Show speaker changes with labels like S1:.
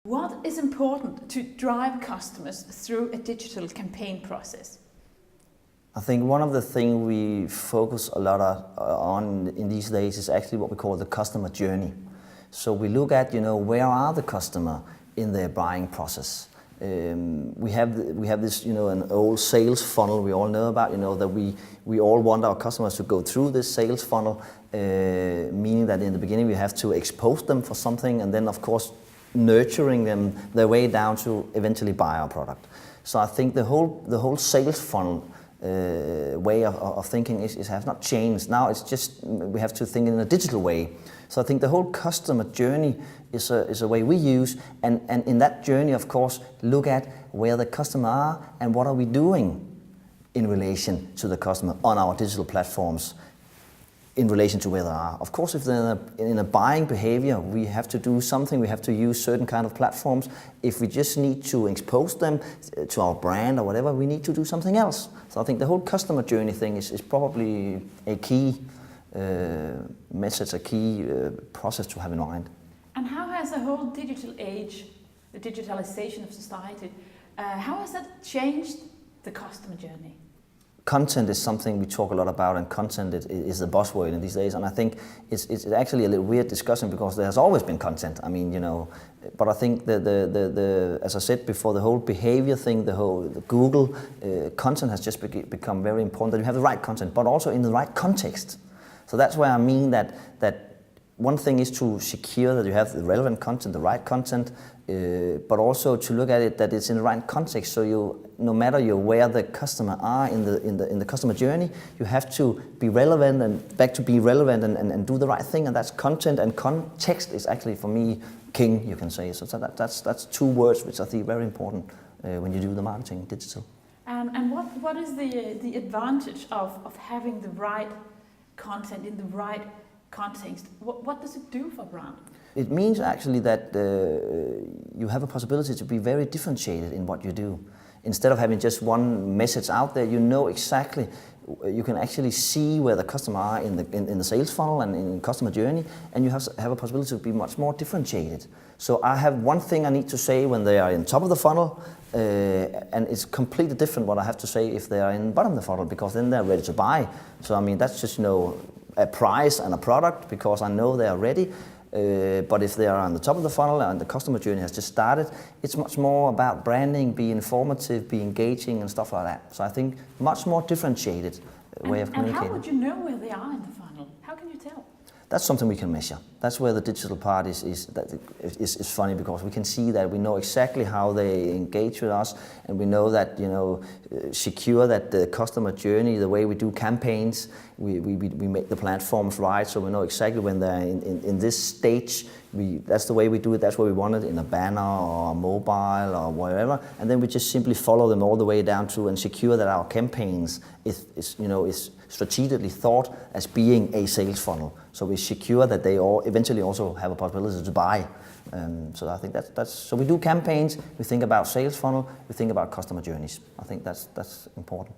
S1: What is important to drive customers through a digital campaign process?
S2: I think one of the things we focus a lot on in these days is actually what we call the customer journey. So we look at, where are the customer in their buying process. We have this, an old sales funnel we all know about, that we all want our customers to go through this sales funnel, meaning that in the beginning we have to expose them for something, and then of course nurturing them their way down to eventually buy our product. So I think the whole sales funnel way of thinking has not changed. Now it's just we have to think in a digital way. So I think the whole customer journey is a way we use, and in that journey, of course, look at where the customer are and what are we doing in relation to the customer on our digital platforms in relation to where they are. Of course, if they're in a buying behavior, we have to do something, we have to use certain kind of platforms. If we just need to expose them to our brand or whatever, we need to do something else. So I think the whole customer journey thing is probably a key message, a key process to have in mind.
S1: And how has the whole digital age, the digitalization of society, how has that changed the customer journey?
S2: Content is something we talk a lot about, and content is the buzzword in these days. And I think it's actually a little weird discussion because there has always been content. I mean, but I think the as I said before, the whole behavior thing, the Google content has just become very important. That you have the right content, but also in the right context. So that's where I mean that one thing is to secure that you have the relevant content, the right content, but also to look at it that it's in the right context. So no matter where the customer are in the customer journey, you have to be relevant and back to be relevant and do the right thing. And that's content, and context is actually for me king, you can say. So that's two words which I think are very important when you do the marketing digital.
S1: And what is the advantage of having the right content in the right context? What does it do for brand?
S2: It means actually that you have a possibility to be very differentiated in what you do. Instead of having just one message out there, exactly, you can actually see where the customer are in the sales funnel and in the customer journey, and you have a possibility to be much more differentiated. So I have one thing I need to say when they are in top of the funnel, and it's completely different what I have to say if they are in bottom of the funnel, because then they're ready to buy. So I mean, that's just a price and a product, because I know they are ready. But if they are on the top of the funnel and the customer journey has just started, it's much more about branding, be informative, be engaging and stuff like that. So I think much more differentiated way of communicating.
S1: And how would you know where they are in the funnel? How can you tell?
S2: That's something we can measure. That's where the digital part is funny, because we can see that, we know exactly how they engage with us, and we know that, secure that the customer journey, the way we do campaigns, we make the platforms right, so we know exactly when they're in this stage. That's the way we do it, that's where we want it, in a banner or mobile or wherever, and then we just simply follow them all the way down to and secure that our campaigns is strategically thought as being a sales funnel. So we secure that they all eventually also have a possibility to buy. So I think that's so we do campaigns, we think about sales funnel, we think about customer journeys. I think that's important.